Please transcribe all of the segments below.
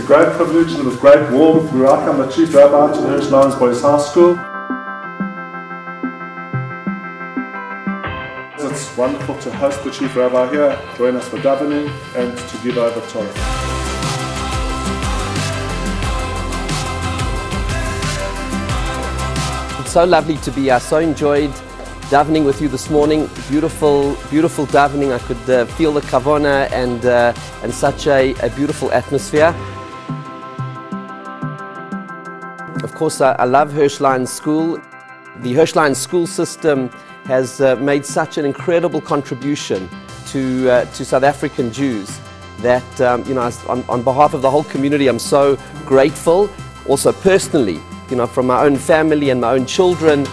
great privilege and with great warmth we welcome the Chief Rabbi to the Hirsch Lyons Boys High School. It's wonderful to host the Chief Rabbi here, join us for davening and to give over Torah. It's so lovely to be here. So enjoyed davening with you this morning. Beautiful, beautiful davening. I could feel the kavana and such a beautiful atmosphere. Of course, I love Hirsch Lyons School. The Hirsch Lyons school system has made such an incredible contribution to South African Jews that, on behalf of the whole community, I'm so grateful. Also personally, from my own family and my own children,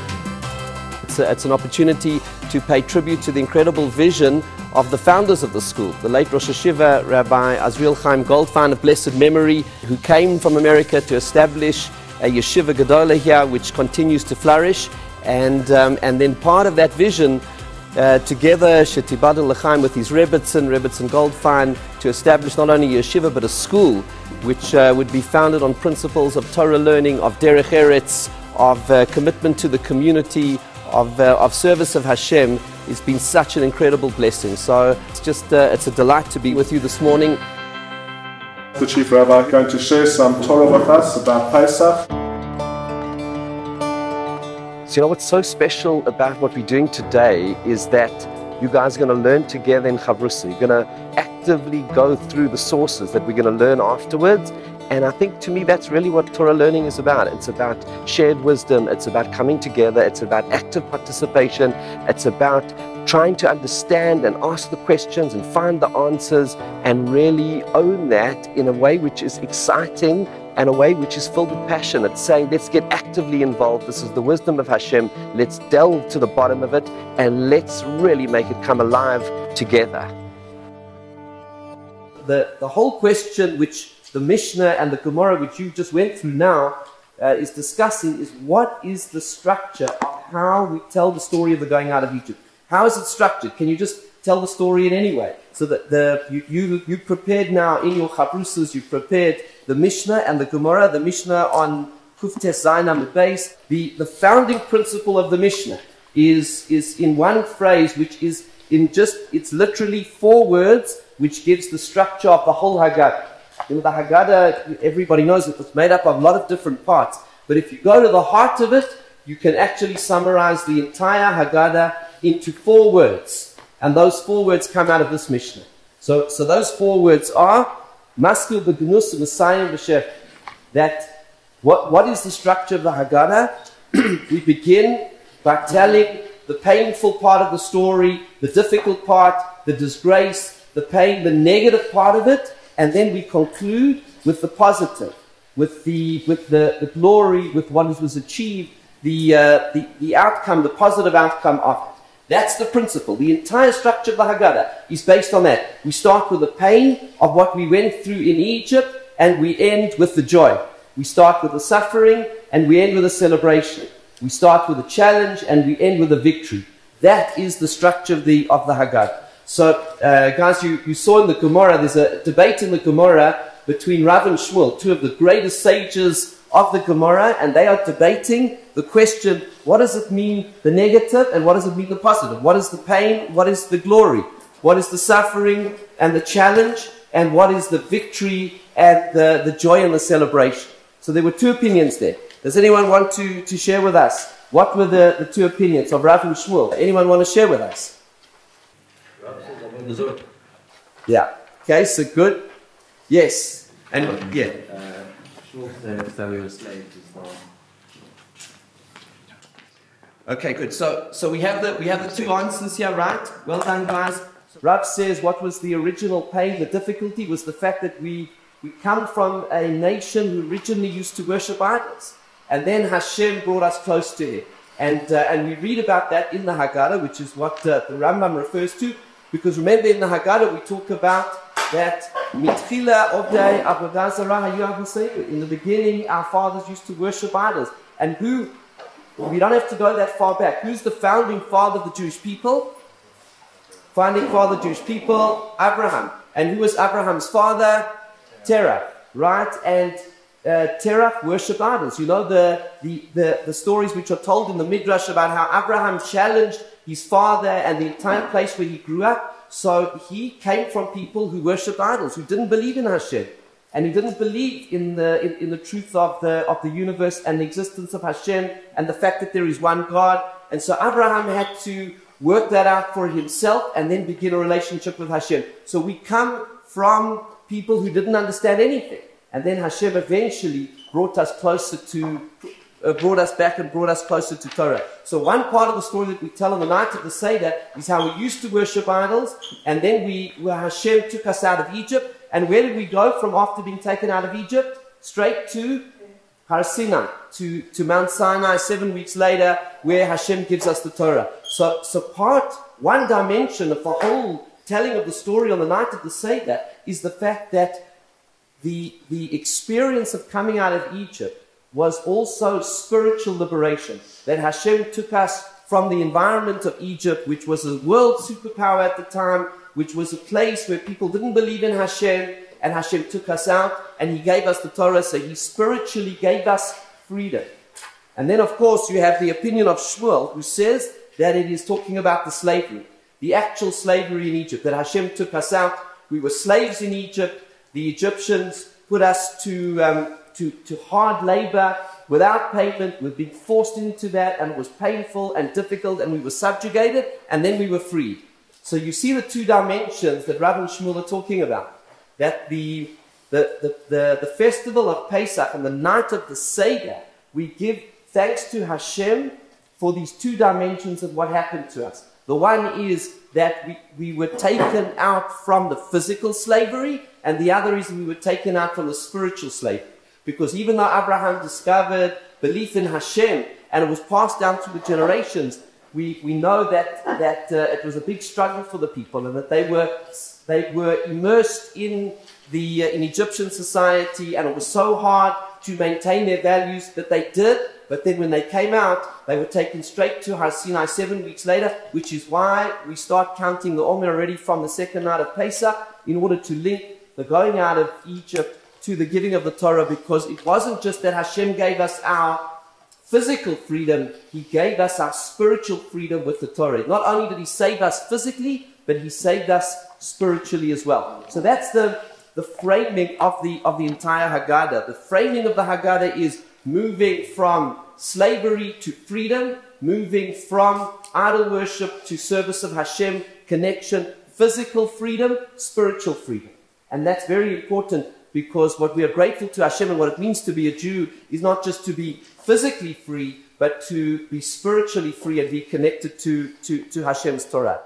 it's an opportunity to pay tribute to the incredible vision of the founders of the school, the late Rosh Hashiva Rabbi Azriel Chaim Goldstein of blessed memory, who came from America to establish a yeshiva gedola here, which continues to flourish. And then part of that vision, together, Shetibadel L'chaim with his Rebbetzin Goldstein, to establish not only a yeshiva but a school which would be founded on principles of Torah learning, of derech eretz, of commitment to the community, of service of Hashem. It's been such an incredible blessing. So it's a delight to be with you this morning. The Chief Rabbi is going to share some Torah with us about Pesach. So what's so special about what we're doing today is that you guys are going to learn together in Chavrusa. You're going to actively go through the sources that we're going to learn afterwards. And I think to me that's really what Torah learning is about. It's about shared wisdom, it's about coming together, it's about active participation, it's about trying to understand and ask the questions and find the answers and really own that in a way which is exciting and a way which is filled with passion. It's saying, let's get actively involved. This is the wisdom of Hashem. Let's delve to the bottom of it and let's really make it come alive together. The whole question which the Mishnah and the Gemara, which you just went through now, is discussing is what is the structure of how we tell the story of the going out of Egypt. How is it structured? Can you just tell the story in any way? So that you prepared now in your chavrusas, you prepared the Mishnah and the Gemara. The Mishnah on Kuftes Zainam base. The founding principle of the Mishnah is in one phrase, which is it's literally 4 words, which gives the structure of the whole Haggah. The Haggah, everybody knows it was made up of a lot of different parts. But if you go to the heart of it, you can actually summarize the entire Haggadah into 4 words. And those 4 words come out of this Mishnah. So those 4 words are Maskil B'Gnus Messiah B'Shef. That what is the structure of the Haggadah? We begin by telling the painful part of the story, the difficult part, the disgrace, the pain, the negative part of it. And then we conclude with the positive, with the glory, with what was achieved, the outcome, the positive outcome of it. That's the principle. The entire structure of the Haggadah is based on that. We start with the pain of what we went through in Egypt, and we end with the joy. We start with the suffering, and we end with a celebration. We start with a challenge, and we end with a victory. That is the structure of the Haggadah. So, guys, you saw in the Gemara, there's a debate in the Gemara between Rav and Shmuel, 2 of the greatest sages of the Gemara, and they are debating the question, what does it mean, the negative, and what does it mean, the positive? What is the pain? What is the glory? What is the suffering and the challenge? And what is the victory and the joy and the celebration? So there were 2 opinions there. Does anyone want to share with us? What were the 2 opinions of Rav and Shmuel? Anyone want to share with us? Yeah. Okay, so good. Yes. And yeah. Okay, good. So we have the 2 answers here, right? Well done, guys. Rav says what was the original pain, the difficulty was the fact that we come from a nation who originally used to worship idols. And then Hashem brought us close to Him. And we read about that in the Haggadah, which is what the Rambam refers to. Because remember in the Haggadah we talk about that Mitchila Ovdei Avodah Zarah Hayu Avoseinu. In the beginning our fathers used to worship idols. And we don't have to go that far back. Who's the founding father of the Jewish people? Founding father of the Jewish people, Abraham. And who was Abraham's father? Terah. right? And Terach worshipped idols. You know the stories which are told in the Midrash about how Abraham challenged his father and the entire place where he grew up. So he came from people who worshipped idols, who didn't believe in Hashem, and who didn't believe in the truth of the universe and the existence of Hashem and the fact that there is one God. And so Abraham had to work that out for himself and then begin a relationship with Hashem. So we come from people who didn't understand anything. And then Hashem eventually brought us back and brought us closer to Torah. So one part of the story that we tell on the night of the Seder is how we used to worship idols, and then Hashem took us out of Egypt. And where did we go from after being taken out of Egypt? Straight to Har Sinai, to Mount Sinai 7 weeks later, where Hashem gives us the Torah. So one dimension of the whole telling of the story on the night of the Seder is the fact that the experience of coming out of Egypt was also spiritual liberation. That Hashem took us from the environment of Egypt, which was a world superpower at the time, which was a place where people didn't believe in Hashem, and Hashem took us out, and He gave us the Torah, so He spiritually gave us freedom. And then, of course, you have the opinion of Shmuel, who says that it is talking about the slavery, the actual slavery in Egypt, that Hashem took us out. We were slaves in Egypt. The Egyptians put us to hard labor without payment. We've been forced into that, and it was painful and difficult, and we were subjugated, and then we were freed. So you see the two dimensions that Rav and Shmuel are talking about. That the festival of Pesach and the night of the Seder, we give thanks to Hashem for these two dimensions of what happened to us. The one is that we were taken out from the physical slavery, and the other is we were taken out from the spiritual slavery. Because even though Abraham discovered belief in Hashem, and it was passed down through the generations, we know that it was a big struggle for the people, and that they were immersed in Egyptian society, and it was so hard to maintain their values that they did. But then when they came out, they were taken straight to Har Sinai 7 weeks later, which is why we start counting the Omer already from the second night of Pesach, in order to link the going out of Egypt to the giving of the Torah, because it wasn't just that Hashem gave us our physical freedom, He gave us our spiritual freedom with the Torah. Not only did He save us physically, but He saved us spiritually as well. So that's the framing of the entire Haggadah. The framing of the Haggadah is moving from slavery to freedom, moving from idol worship to service of Hashem, connection, physical freedom, spiritual freedom. And that's very important, because what we are grateful to Hashem and what it means to be a Jew is not just to be physically free, but to be spiritually free and be connected to Hashem's Torah.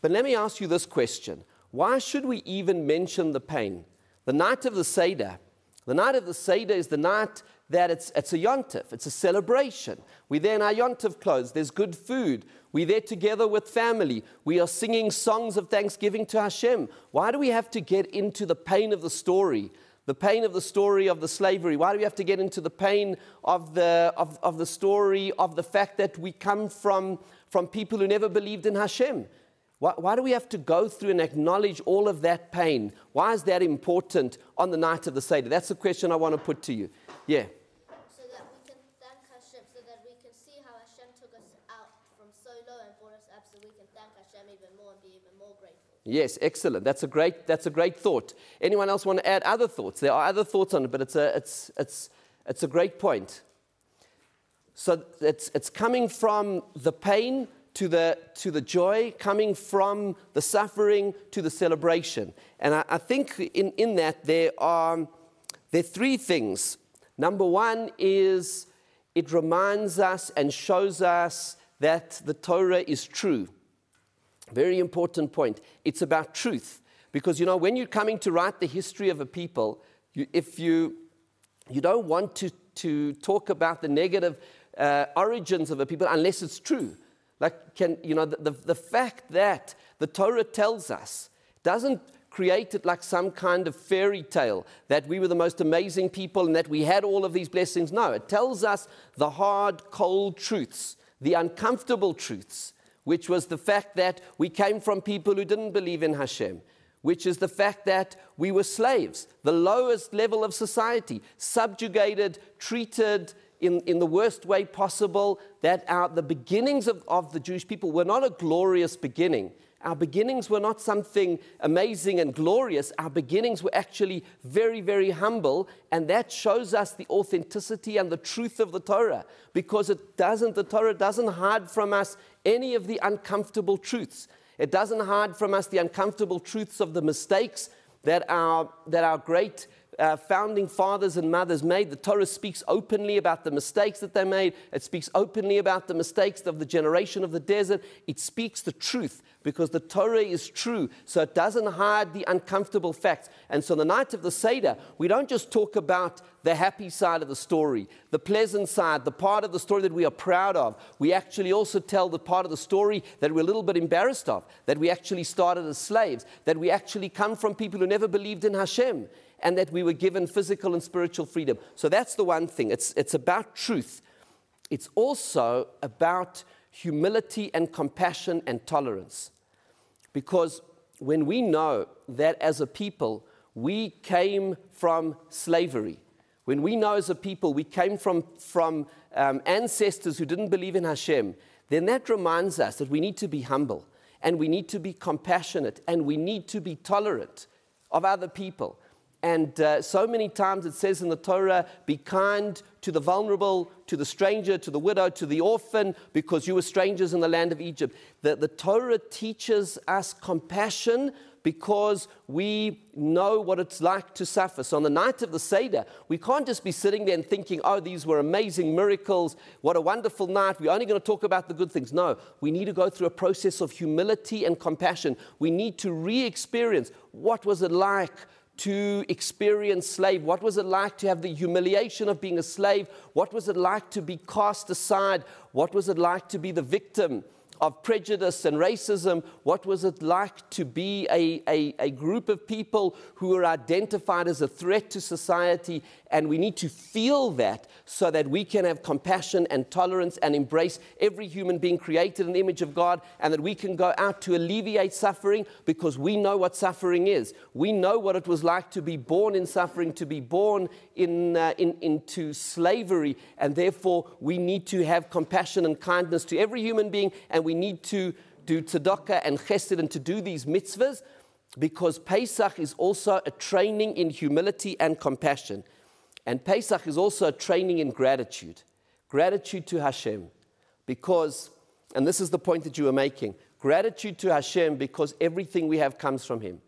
But let me ask you this question. Why should we even mention the pain? The night of the Seder. The night of the Seder is the night that it's a yontif, it's a celebration. We're there in our yontif clothes, there's good food, we're there together with family, we are singing songs of thanksgiving to Hashem. Why do we have to get into the pain of the story? The pain of the story of the slavery? Why do we have to get into the pain of the story of the fact that we come from people who never believed in Hashem? Why do we have to go through and acknowledge all of that pain? Why is that important on the night of the Seder? That's the question I want to put to you. Yeah. So that we can thank Hashem, so that we can see how Hashem took us out from so low and brought us up, so we can thank Hashem even more and be even more grateful. Yes, excellent. That's a great thought. Anyone else want to add other thoughts? There are other thoughts on it, but it's a great point. So it's coming from the pain to the joy, coming from the suffering to the celebration. And I think in that there are three things. Number one is it reminds us and shows us that the Torah is true. Very important point. It's about truth. Because, when you're coming to write the history of a people, if you don't want to talk about the negative origins of a people unless it's true. Like, the fact that the Torah tells us doesn't create it like some kind of fairy tale that we were the most amazing people and that we had all of these blessings. No, it tells us the hard, cold truths, the uncomfortable truths, which was the fact that we came from people who didn't believe in Hashem. which is the fact that we were slaves, the lowest level of society, subjugated, treated in the worst way possible, that the beginnings of the Jewish people were not a glorious beginning. Our beginnings were not something amazing and glorious. Our beginnings were actually very, very humble, and that shows us the authenticity and the truth of the Torah, because the Torah doesn't hide from us any of the uncomfortable truths. It doesn't hide from us the uncomfortable truths of the mistakes that our great founding fathers and mothers made. The Torah speaks openly about the mistakes that they made. It speaks openly about the mistakes of the generation of the desert. It speaks the truth, because the Torah is true, so it doesn't hide the uncomfortable facts. And so the night of the Seder, we don't just talk about the happy side of the story, the pleasant side, the part of the story that we are proud of. We actually also tell the part of the story that we're a little bit embarrassed of, that we actually started as slaves, that we actually come from people who never believed in Hashem, and that we were given physical and spiritual freedom. So that's the one thing. It's about truth. It's also about humility and compassion and tolerance. Because when we know that as a people we came from slavery, when we know as a people we came from ancestors who didn't believe in Hashem, then that reminds us that we need to be humble, and we need to be compassionate, and we need to be tolerant of other people. And so many times it says in the Torah, be kind to the vulnerable, to the stranger, to the widow, to the orphan, because you were strangers in the land of Egypt. The Torah teaches us compassion because we know what it's like to suffer. So on the night of the Seder, we can't just be sitting there and thinking, oh, these were amazing miracles, what a wonderful night, we're only going to talk about the good things. No, we need to go through a process of humility and compassion. We need to re-experience what was it like to experience slave. What was it like to have the humiliation of being a slave? What was it like to be cast aside? What was it like to be the victim of prejudice and racism? What was it like to be a group of people who were identified as a threat to society? And we need to feel that so that we can have compassion and tolerance and embrace every human being created in the image of God, and that we can go out to alleviate suffering, because we know what suffering is. We know what it was like to be born in suffering, to be born into slavery, and therefore we need to have compassion and kindness to every human being, and we need to do tzedakah and chesed and to do these mitzvahs, because Pesach is also a training in humility and compassion. And Pesach is also a training in gratitude. Gratitude to Hashem. Because, and this is the point that you were making, gratitude to Hashem because everything we have comes from Him.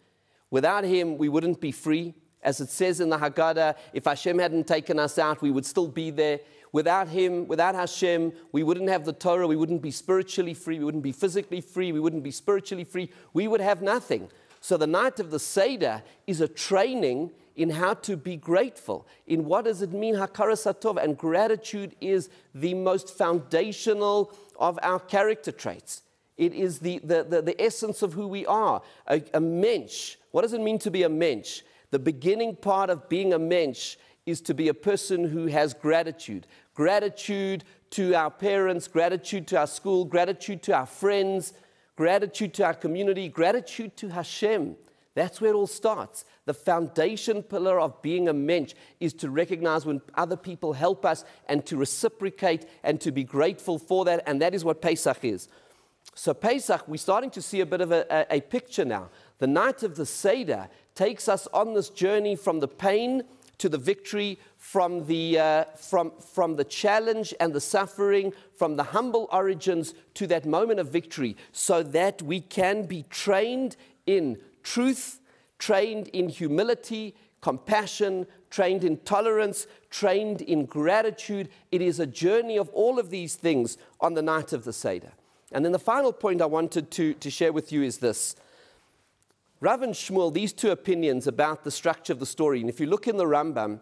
Without Him, we wouldn't be free. As it says in the Haggah, if Hashem hadn't taken us out, we would still be there. Without Him, without Hashem, we wouldn't have the Torah, we wouldn't be spiritually free, we wouldn't be physically free, we wouldn't be spiritually free, we would have nothing. So the night of the Seder is a training in how to be grateful, in what does it mean, hakaras hatov, and gratitude is the most foundational of our character traits. It is the essence of who we are. A mensch, what does it mean to be a mensch? The beginning part of being a mensch is to be a person who has gratitude. Gratitude to our parents, gratitude to our school, gratitude to our friends, gratitude to our community, gratitude to Hashem. That's where it all starts. The foundation pillar of being a mensch is to recognize when other people help us and to reciprocate and to be grateful for that, and that is what Pesach is. So Pesach, we're starting to see a bit of a picture now. The night of the Seder takes us on this journey from the pain to the victory, from the challenge and the suffering, from the humble origins to that moment of victory, so that we can be trained in truth, trained in humility, compassion, trained in tolerance, trained in gratitude. It is a journey of all of these things on the night of the Seder. And then the final point I wanted to share with you is this. Rav and Shmuel, these two opinions about the structure of the story, and if you look in the Rambam,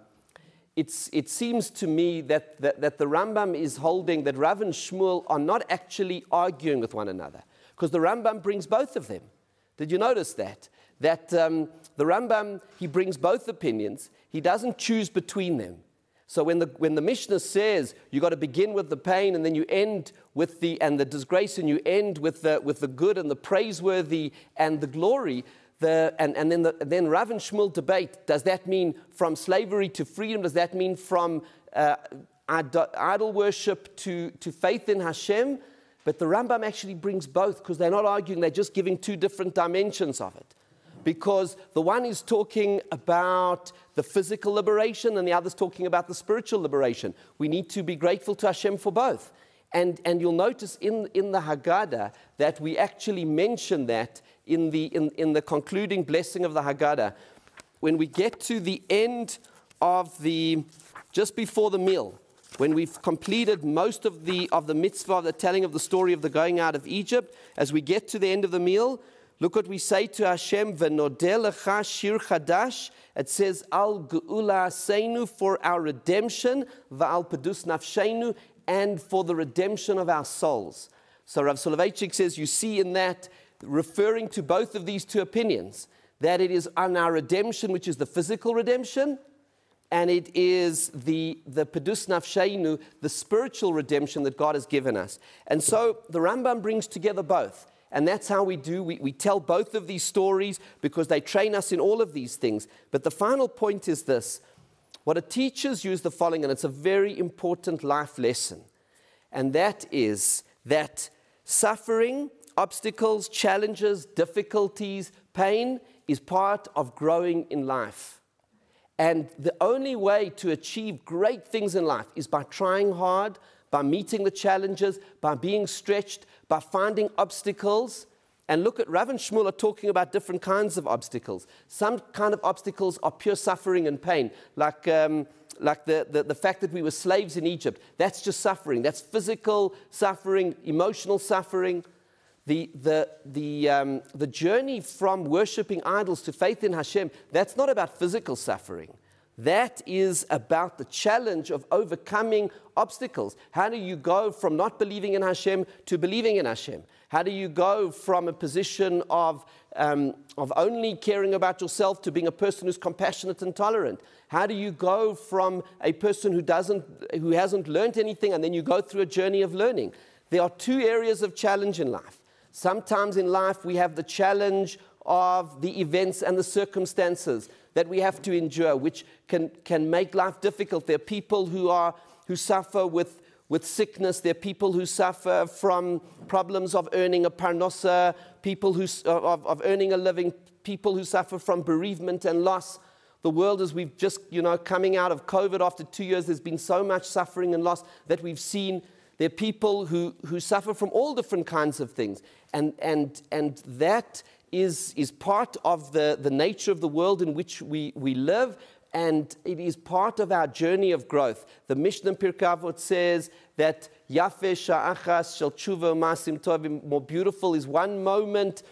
it seems to me that the Rambam is holding that Rav and Shmuel are not actually arguing with one another, because the Rambam brings both of them. Did you notice that? That the Rambam, he brings both opinions. He doesn't choose between them. So when the Mishnah says you got to begin with the pain and then you end with the disgrace, and you end with the good and the praiseworthy and the glory, then Rav and Shmuel debate, does that mean from slavery to freedom? Does that mean from idol worship to faith in Hashem? But the Rambam actually brings both, because they're not arguing, they're just giving two different dimensions of it. Because the one is talking about the physical liberation and the other is talking about the spiritual liberation. We need to be grateful to Hashem for both. And you'll notice in the Haggadah that we actually mention that in the concluding blessing of the Haggadah. When we get to the end of just before the meal, when we've completed most of the mitzvah, the telling of the story of the going out of Egypt, as we get to the end of the meal, look what we say to Hashem, V'nodeh lecha shir chadash. It says, Al ge'ula seinu, for our redemption, v'al pedus nafsheinu, and for the redemption of our souls. So Rav Soloveitchik says, you see in that, referring to both of these two opinions, that it is on our redemption, which is the physical redemption, and it is the pedus nafsheinu, the spiritual redemption that God has given us. And so the Rambam brings together both. And that's how we do. We tell both of these stories because they train us in all of these things. But the final point is this. What it teaches you is the following, and it's a very important life lesson. And that is that suffering, obstacles, challenges, difficulties, pain is part of growing in life. And the only way to achieve great things in life is by trying hard, by meeting the challenges, by being stretched, by finding obstacles. And look at Rav and Shmuel are talking about different kinds of obstacles. Some kind of obstacles are pure suffering and pain, like the fact that we were slaves in Egypt. That's just suffering. That's physical suffering, emotional suffering. The journey from worshipping idols to faith in Hashem, that's not about physical suffering. That is about the challenge of overcoming obstacles. How do you go from not believing in Hashem to believing in Hashem? How do you go from a position of only caring about yourself to being a person who's compassionate and tolerant? How do you go from a person who hasn't learned anything, and then you go through a journey of learning? There are two areas of challenge in life. Sometimes in life we have the challenge of the events and the circumstances that we have to endure, which can make life difficult. There are people who suffer with sickness. There are people who suffer from problems of earning a parnosa, people of earning a living, people who suffer from bereavement and loss. The world, as we've just, coming out of COVID after 2 years, there's been so much suffering and loss that we've seen. There are people who suffer from all different kinds of things. And that is part of the nature of the world in which we live, and it is part of our journey of growth. The Mishnah in Pirkei Avot says that Yafeh sha'achas shel tshuva u'ma'asim tovim, more beautiful is one moment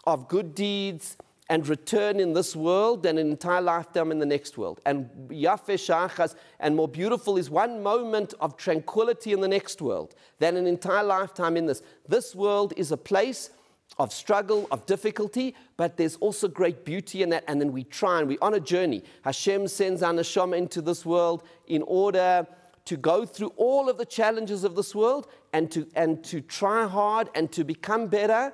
of good deeds and return in this world than an entire lifetime in the next world. And Yafeh sha'achas, and more beautiful is one moment of tranquility in the next world than an entire lifetime in this. This world is a place of struggle, of difficulty, but there's also great beauty in that. And then we try, and we're on a journey. Hashem sends our neshama into this world in order to go through all of the challenges of this world and to try hard and to become better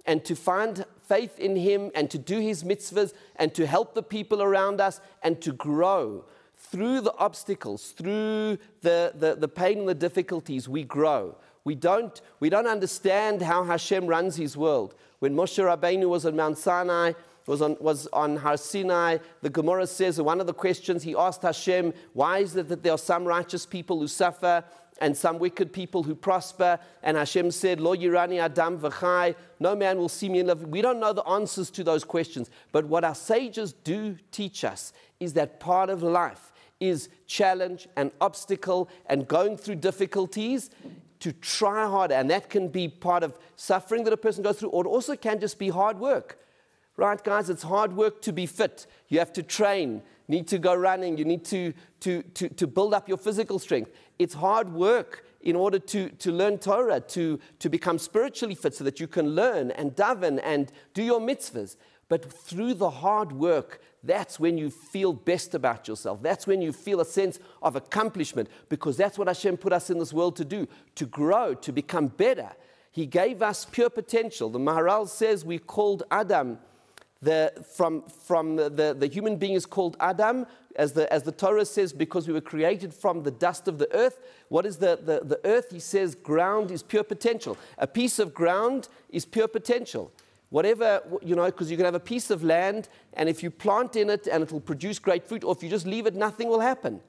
and to find faith in Him and to do His mitzvahs and to help the people around us and to grow. Through the obstacles, through the pain and the difficulties, we grow. We don't understand how Hashem runs His world. When Moshe Rabbeinu was on Mount Sinai, was on Har Sinai, the Gemara says one of the questions he asked Hashem, why is it that there are some righteous people who suffer and some wicked people who prosper? And Hashem said, Lo yirani adam v'chai, no man will see me and live. We don't know the answers to those questions, but what our sages do teach us is that part of life is challenge and obstacle and going through difficulties to try harder. And that can be part of suffering that a person goes through, or it also can just be hard work. Right, guys? It's hard work to be fit. You have to train, need to go running, you need to build up your physical strength. It's hard work in order to learn Torah, to become spiritually fit so that you can learn and daven and do your mitzvahs. But through the hard work, that's when you feel best about yourself. That's when you feel a sense of accomplishment, because that's what Hashem put us in this world to do, to grow, to become better. He gave us pure potential. The Maharal says we called Adam the human being is called Adam, as the Torah says, because we were created from the dust of the earth. What is the earth? He says ground is pure potential. A piece of ground is pure potential. Whatever, because you can have a piece of land, and if you plant in it, and it will produce great fruit, or if you just leave it, nothing will happen.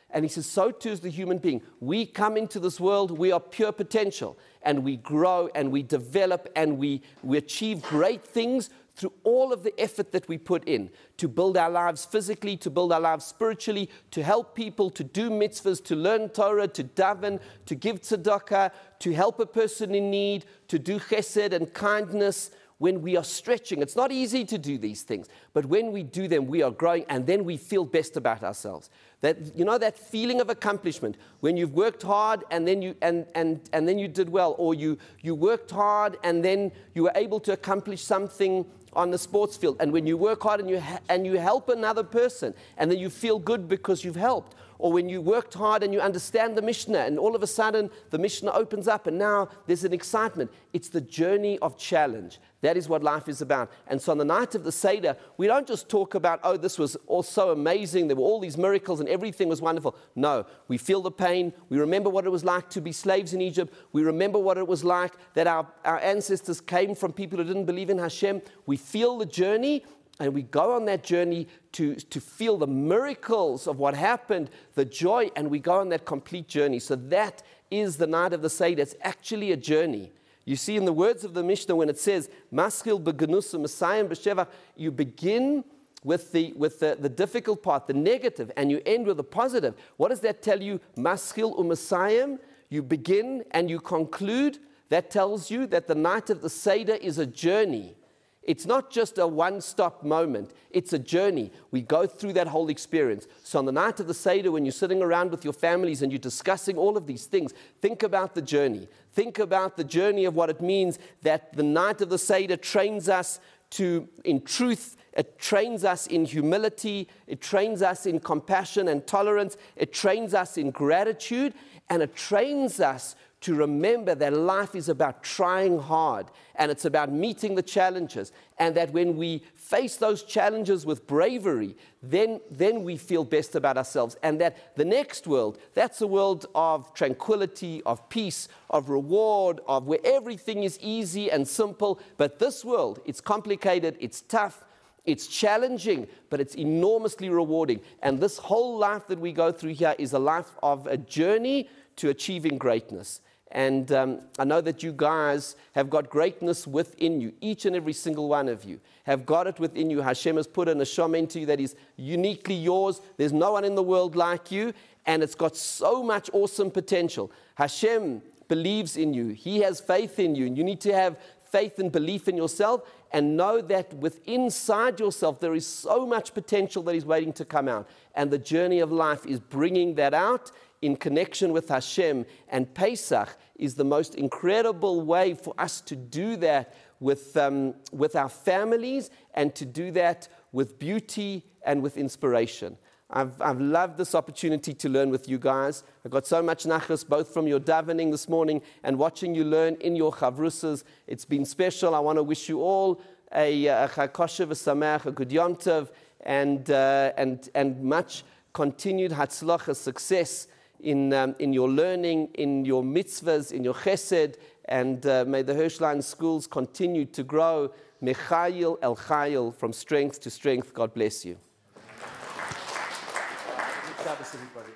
And he says, so too is the human being. We come into this world, we are pure potential, and we grow, and we develop, and we achieve great things through all of the effort that we put in to build our lives physically, to build our lives spiritually, to help people, to do mitzvahs, to learn Torah, to daven, to give tzedakah, to help a person in need, to do chesed and kindness. When we are stretching, it's not easy to do these things, but when we do them, we are growing, and then we feel best about ourselves. That feeling of accomplishment when you've worked hard and then you then you did well, or you worked hard and then you were able to accomplish something on the sports field, and when you work hard and you help another person, and then you feel good because you've helped. Or when you worked hard and you understand the Mishnah, and all of a sudden the Mishnah opens up and now there's an excitement. It's the journey of challenge. That is what life is about. And so on the night of the Seder, we don't just talk about, oh, this was all so amazing, there were all these miracles and everything was wonderful. No, we feel the pain. We remember what it was like to be slaves in Egypt. We remember what it was like that our ancestors came from people who didn't believe in Hashem. We feel the journey, and we go on that journey to feel the miracles of what happened, the joy, and we go on that complete journey. So that is the night of the Seder. It's actually a journey. You see in the words of the Mishnah when it says, Maschil begenusa Messiah b'sheva, you begin with the difficult part, the negative, and you end with the positive. What does that tell you? Maschil u'Messiah, you begin and you conclude. That tells you that the night of the Seder is a journey. It's not just a one-stop moment. It's a journey. We go through that whole experience. So on the night of the Seder, when you're sitting around with your families and you're discussing all of these things, think about the journey. Think about the journey of what it means that the night of the Seder trains us in truth. It trains us in humility. It trains us in compassion and tolerance. It trains us in gratitude. And it trains us to remember that life is about trying hard, and it's about meeting the challenges, and that when we face those challenges with bravery, then we feel best about ourselves, and that the next world, that's a world of tranquility, of peace, of reward, of where everything is easy and simple. But this world, it's complicated, it's tough, it's challenging, but it's enormously rewarding. And this whole life that we go through here is a life of a journey to achieving greatness. And I know that you guys have got greatness within you. Each and every single one of you have got it within you. Hashem has put a neshama into you that is uniquely yours. There's no one in the world like you, and it's got so much awesome potential. Hashem believes in you. He has faith in you, and you need to have faith and belief in yourself, and know that inside yourself there is so much potential that is waiting to come out. And the journey of life is bringing that out in connection with Hashem. And Pesach is the most incredible way for us to do that with our families, and to do that with beauty and with inspiration. I've loved this opportunity to learn with you guys. I got so much nachas, both from your davening this morning and watching you learn in your chavrusas. It's been special. I want to wish you all a chag kosher v'sameach, a good Yom Tov, and much continued hatzlacha, success in your learning, in your mitzvahs, in your chesed, and may the Hirsch Lyons schools continue to grow mechayil el chayil, from strength to strength. God bless you. Shabbos, everybody.